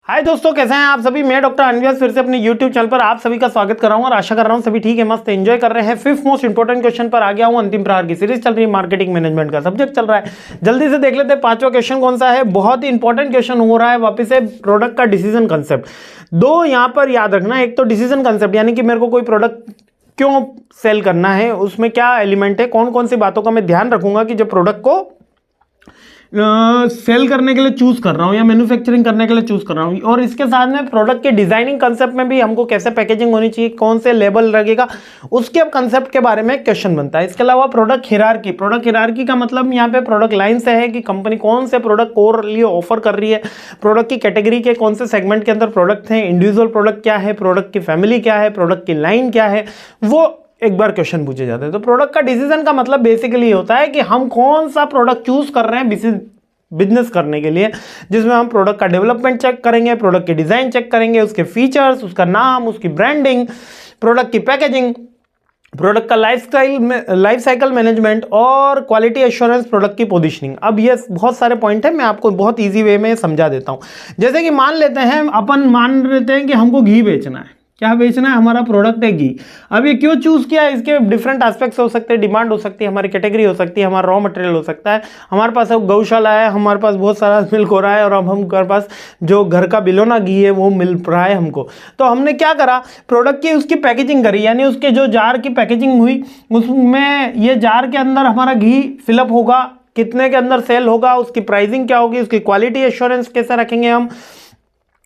हाय दोस्तों, कैसे हैं आप सभी। मैं डॉक्टर अनव्यास फिर से अपने YouTube चैनल पर आप सभी का स्वागत कर रहा हूं और आशा कर रहा हूं सभी ठीक है, मस्त एंजॉय कर रहे हैं। फिफ्थ मोस्ट इंपोर्टेंट क्वेश्चन पर आ गया हूं। अंतिम प्रहार की सीरीज चल रही है, मार्केटिंग मैनेजमेंट का सब्जेक्ट चल रहा है। जल्दी से देख लेते हैं पांचवा क्वेश्चन कौन सा है। बहुत ही इंपॉर्टेंट क्वेश्चन हो रहा है वापिस से, प्रोडक्ट का डिसीजन कंसेप्ट। दो यहां पर याद रखना, एक तो डिसीजन कंसेप्ट यानी कि मेरे को कोई प्रोडक्ट क्यों सेल करना है, उसमें क्या एलिमेंट है, कौन कौन सी बातों का मैं ध्यान रखूंगा कि जब प्रोडक्ट को सेल करने के लिए चूज कर रहा हूं या मैन्युफैक्चरिंग करने के लिए चूज कर रहा हूं। और इसके साथ में प्रोडक्ट के डिजाइनिंग कंसेप्ट में भी हमको कैसे पैकेजिंग होनी चाहिए, कौन से लेबल लगेगा, उसके कंसेप्ट के बारे में क्वेश्चन बनता है। इसके अलावा प्रोडक्ट हिरार्की का मतलब यहाँ पे प्रोडक्ट लाइन से है कि कंपनी कौन से प्रोडक्ट को लिए ऑफर कर रही है, प्रोडक्ट की कैटेगरी के कौन से सेगमेंट के अंदर प्रोडक्ट है, इंडिविजुअल प्रोडक्ट क्या है, प्रोडक्ट की फैमिली क्या है, प्रोडक्ट की लाइन क्या है, वो एक बार क्वेश्चन पूछे जाते हैं। तो प्रोडक्ट का डिसीजन का मतलब बेसिकली होता है कि हम कौन सा प्रोडक्ट चूज कर रहे हैं बिजनेस करने के लिए, जिसमें हम प्रोडक्ट का डेवलपमेंट चेक करेंगे, प्रोडक्ट की डिजाइन चेक करेंगे, उसके फीचर्स, उसका नाम, उसकी ब्रांडिंग, प्रोडक्ट की पैकेजिंग, प्रोडक्ट का लाइफ साइकिल मैनेजमेंट और क्वालिटी एश्योरेंस, प्रोडक्ट की पोजीशनिंग। अब ये बहुत सारे पॉइंट है, मैं आपको बहुत इजी वे में समझा देता हूं। जैसे कि मान लेते हैं, मान लेते हैं कि हमको घी बेचना है। क्या बेचना है? हमारा प्रोडक्ट है घी। अब ये क्यों चूज किया है, इसके डिफरेंट एस्पेक्ट्स हो सकते हैं, डिमांड हो सकती है, हमारी कैटेगरी हो सकती है, हमारा रॉ मटेरियल हो सकता है, हमारे पास अब गौशाला है, हमारे पास बहुत सारा मिल्क हो रहा है और अब हमारे पास जो घर का बिलोना घी है वो मिल रहा है हमको। तो हमने क्या करा, प्रोडक्ट की उसकी पैकेजिंग करी, यानी उसके जो जार की पैकेजिंग हुई उसमें ये जार के अंदर हमारा घी फिलअप होगा, कितने के अंदर सेल होगा, उसकी प्राइसिंग क्या होगी, उसकी क्वालिटी एश्योरेंस कैसे रखेंगे हम,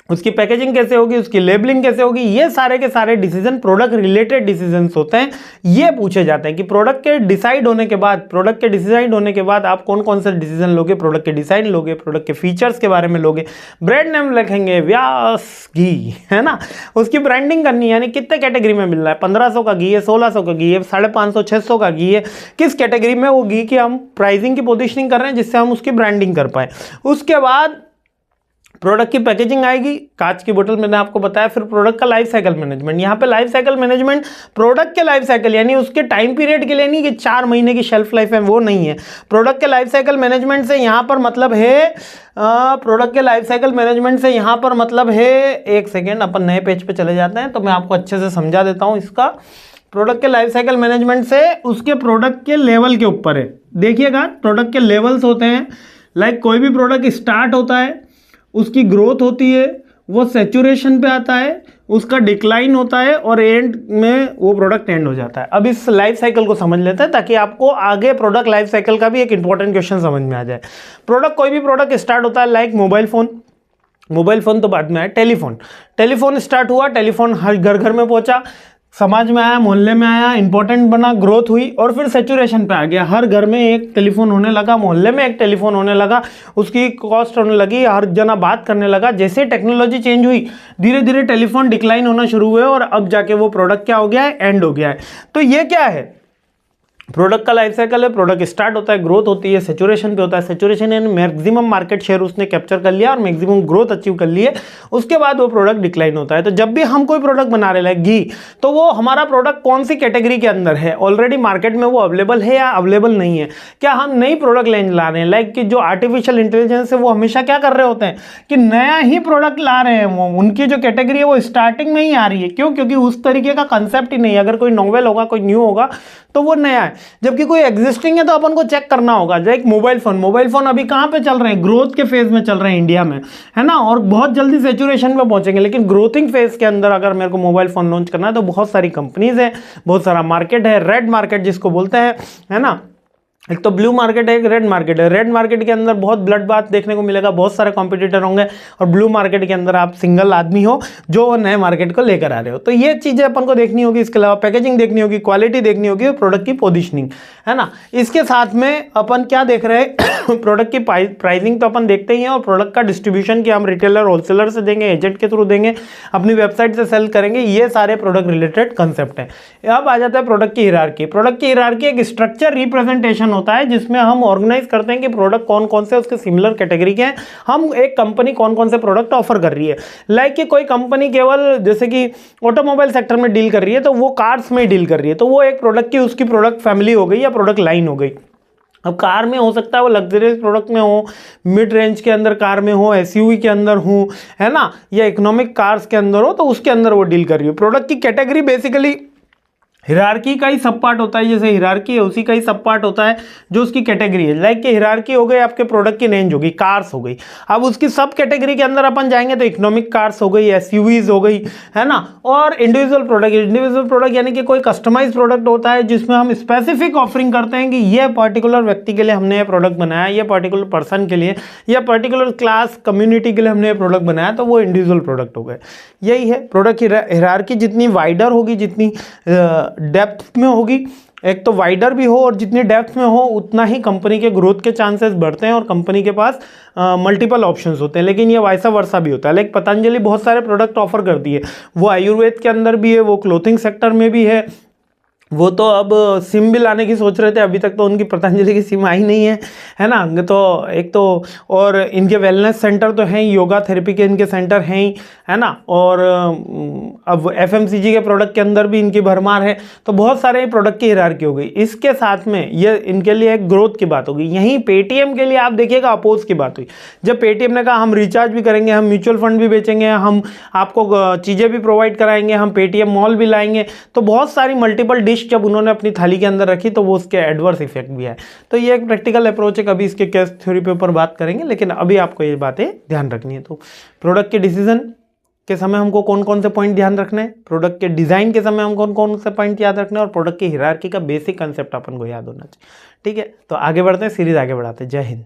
उसकी पैकेजिंग कैसे होगी, उसकी लेबलिंग कैसे होगी, ये सारे के सारे डिसीजन प्रोडक्ट रिलेटेड डिसीजंस होते हैं। ये पूछे जाते हैं कि प्रोडक्ट के डिसाइड होने के बाद आप कौन कौन से डिसीजन लोगे, प्रोडक्ट के डिजाइन लोगे, प्रोडक्ट के फीचर्स के बारे में लोगे, ब्रांड नेम लिखेंगे, व्यास घी है ना, उसकी ब्रांडिंग करनी है, यानी कितने कैटेगरी में मिल रहा है, 1500 का घी है, 1600 का घी है, 550 600 का घी है, किस कैटेगरी में वो घी की हम प्राइसिंग की पोजिशनिंग कर रहे हैं जिससे हम उसकी ब्रांडिंग कर पाए। उसके बाद प्रोडक्ट की पैकेजिंग आएगी, कांच की बोतल मैंने आपको बताया। फिर प्रोडक्ट का लाइफ साइकिल मैनेजमेंट, यहाँ पे लाइफ साइकिल मैनेजमेंट प्रोडक्ट के लाइफ साइकिल यानी उसके टाइम पीरियड के लिए नहीं कि 4 महीने की शेल्फ लाइफ है, वो नहीं है। प्रोडक्ट के लाइफ साइकिल मैनेजमेंट से यहाँ पर मतलब है प्रोडक्ट के लाइफ साइकिल मैनेजमेंट से यहाँ पर मतलब है, एक सेकेंड अपन नए पेज पे चले जाते हैं तो मैं आपको अच्छे से समझा देता हूँ इसका। प्रोडक्ट के लाइफ साइकिल मैनेजमेंट से उसके प्रोडक्ट के लेवल के ऊपर है। देखिएगा प्रोडक्ट के लेवल्स होते हैं, लाइक कोई भी प्रोडक्ट स्टार्ट होता है, उसकी ग्रोथ होती है, वो सैचुरेशन पे आता है, उसका डिक्लाइन होता है और एंड में वो प्रोडक्ट एंड हो जाता है। अब इस लाइफ साइकिल को समझ लेते हैं ताकि आपको आगे प्रोडक्ट लाइफ साइकिल का भी एक इंपॉर्टेंट क्वेश्चन समझ में आ जाए। कोई भी प्रोडक्ट स्टार्ट होता है, लाइक मोबाइल फोन तो बाद में आया, टेलीफोन स्टार्ट हुआ, टेलीफोन हर घर घर में पहुंचा, समाज में आया, मोहल्ले में आया, इंपॉर्टेंट बना, ग्रोथ हुई और फिर सैचुरेशन पे आ गया। हर घर में एक टेलीफोन होने लगा, मोहल्ले में एक टेलीफोन होने लगा, उसकी कॉस्ट होने लगी, हर जना बात करने लगा। जैसे टेक्नोलॉजी चेंज हुई, धीरे धीरे टेलीफोन डिक्लाइन होना शुरू हुए और अब जाके वो प्रोडक्ट क्या हो गया है, एंड हो गया है। तो ये क्या है, प्रोडक्ट का लाइफ साइकिल है। प्रोडक्ट स्टार्ट होता है, ग्रोथ होती है, सैचुरेशन पे होता है। सैचुरेशन यानी मैक्सिमम मार्केट शेयर उसने कैप्चर कर लिया और मैक्सिमम ग्रोथ अचीव कर ली है, उसके बाद वो प्रोडक्ट डिक्लाइन होता है। तो जब भी हम कोई प्रोडक्ट बना रहे हैं घी, तो वो हमारा प्रोडक्ट कौन सी कैटेगरी के अंदर है, ऑलरेडी मार्केट में वो अवेलेबल है या अवेलेबल नहीं है, क्या हम नई प्रोडक्ट लाइन ला रहे हैं। लाइक कि जो आर्टिफिशियल इंटेलिजेंस है वो हमेशा क्या कर रहे होते हैं कि नया ही प्रोडक्ट ला रहे हैं, वो उनकी जो कैटेगरी है वो स्टार्टिंग में ही आ रही है। क्यों? क्योंकि उस तरीके का कंसेप्ट ही नहीं है। अगर कोई नॉवेल होगा, कोई न्यू होगा तो वो नया है, जबकि कोई एग्जिस्टिंग है तो अपन को चेक करना होगा। जैसे मोबाइल फोन अभी कहां पे चल रहे हैं, ग्रोथ के फेज में चल रहे हैं इंडिया में, है ना, और बहुत जल्दी सैचुरेशन में पहुंचेंगे। लेकिन ग्रोथिंग फेज के अंदर अगर मेरे को मोबाइल फोन लॉन्च करना है तो बहुत सारी कंपनीज है, बहुत सारा मार्केट है, रेड मार्केट जिसको बोलते हैं, है ना। एक तो ब्लू मार्केट है, एक रेड मार्केट है। रेड मार्केट के अंदर बहुत ब्लड बात देखने को मिलेगा, बहुत सारे कॉम्पिटिटर होंगे, और ब्लू मार्केट के अंदर आप सिंगल आदमी हो जो नए मार्केट को लेकर आ रहे हो। तो ये चीजें अपन को देखनी होगी। इसके अलावा पैकेजिंग देखनी होगी, क्वालिटी देखनी होगी और प्रोडक्ट की पोजीशनिंग, है ना। इसके साथ में अपन क्या देख रहे हैं प्रोडक्ट की प्राइसिंग तो अपन देखते ही हैं, और प्रोडक्ट का डिस्ट्रीब्यूशन की हम रिटेलर होलसेलर से देंगे, एजेंट के थ्रू देंगे, अपनी वेबसाइट से सेल करेंगे, ये सारे प्रोडक्ट रिलेटेड कंसेप्ट है। अब आ जाता है प्रोडक्ट की हिरार्की। प्रोडक्ट की हिरार्की एक स्ट्रक्चर रिप्रेजेंटेशन होता है जिसमें हम ऑर्गेनाइज करते हैं कि प्रोडक्ट कौन कौन से उसके सिमिलर कैटेगरी के हैं, हम एक कंपनी कौन कौन से प्रोडक्ट ऑफर कर रही है। लाइक कि कोई कंपनी केवल जैसे कि ऑटोमोबाइल सेक्टर में डील कर रही है तो वो कार्स में डील कर रही है, तो वो एक प्रोडक्ट की उसकी प्रोडक्ट फैमिली हो गई या प्रोडक्ट लाइन हो गई। अब कार में हो सकता है वो लग्जरियस प्रोडक्ट में हो, मिड रेंज के अंदर कार में हो, एसयूवी के अंदर हो, है ना, या इकोनॉमिक कार्स के अंदर हो, तो उसके अंदर वो डील कर रही हो। प्रोडक्ट की कैटेगरी बेसिकली हिरार्की का ही सब पार्ट होता है, जैसे हिरार्की है उसी का ही सब पार्ट होता है जो उसकी कैटेगरी है। लाइक कि हिरार्की हो गई आपके प्रोडक्ट की रेंज हो गई, कार्स हो गई। अब उसकी सब कैटेगरी के अंदर अपन जाएंगे तो इकोनॉमिक कार्स हो गई, एसयूवीज हो गई, है ना, और इंडिविजुअल प्रोडक्ट यानी कि कोई कस्टमाइज प्रोडक्ट होता है जिसमें हम स्पेसिफिक ऑफरिंग करते हैं कि ये पर्टिकुलर व्यक्ति के लिए हमने ये प्रोडक्ट बनाया, ये पर्टिकुलर पर्सन के लिए या पर्टिकुलर क्लास कम्युनिटी के लिए हमने ये प्रोडक्ट बनाया, तो वो इंडिविजुअल प्रोडक्ट हो गए। यही है प्रोडक्ट की हिरार्की, जितनी वाइडर होगी, जितनी डेप्थ में होगी, एक तो वाइडर भी हो और जितनी डेप्थ में हो उतना ही कंपनी के ग्रोथ के चांसेस बढ़ते हैं और कंपनी के पास मल्टीपल ऑप्शंस होते हैं। लेकिन ये वैसा वर्सा भी होता है। लाइक पतंजलि बहुत सारे प्रोडक्ट ऑफर करती है, वो आयुर्वेद के अंदर भी है, वो क्लोथिंग सेक्टर में भी है, वो तो अब सिम भी लाने की सोच रहे थे, अभी तक तो उनकी पतंजलि की सिम आई नहीं है ना। तो एक तो और इनके वेलनेस सेंटर तो हैं ही, योगा थेरेपी के इनके सेंटर हैं ही, है ना, और अब एफएमसीजी के प्रोडक्ट के अंदर भी इनकी भरमार है। तो बहुत सारे प्रोडक्ट की हिरार्की हो गई। इसके साथ में ये इनके लिए एक ग्रोथ की बात होगी। यहीं पेटीएम के लिए आप देखिएगा अपोज की बात हुई, जब पेटीएम ने कहा हम रिचार्ज भी करेंगे, हम म्यूचुअल फंड भी बेचेंगे, हम आपको चीज़ें भी प्रोवाइड कराएंगे, हम पेटीएम मॉल भी लाएंगे, तो बहुत सारी मल्टीपल डिश जब उन्होंने अपनी थाली के अंदर रखी तो वो उसके एडवर्स इफेक्ट भी है। तो ये एक प्रैक्टिकल अप्रोच है, कभी इसके केस थ्योरी पे ऊपर बात करेंगे, लेकिन अभी आपको ये बातें ध्यान रखनी है। तो प्रोडक्ट के डिसीजन के समय हमको कौन कौन से पॉइंट ध्यान रखने हैं, प्रोडक्ट के डिजाइन के समय हम कौन कौन से पॉइंट याद रखने हैं, और प्रोडक्ट की हिरार्की का बेसिक कंसेप्ट अपन को याद होना चाहिए। ठीक है, तो आगे बढ़ते हैं, सीरीज आगे बढ़ाते हैं। जय हिंद।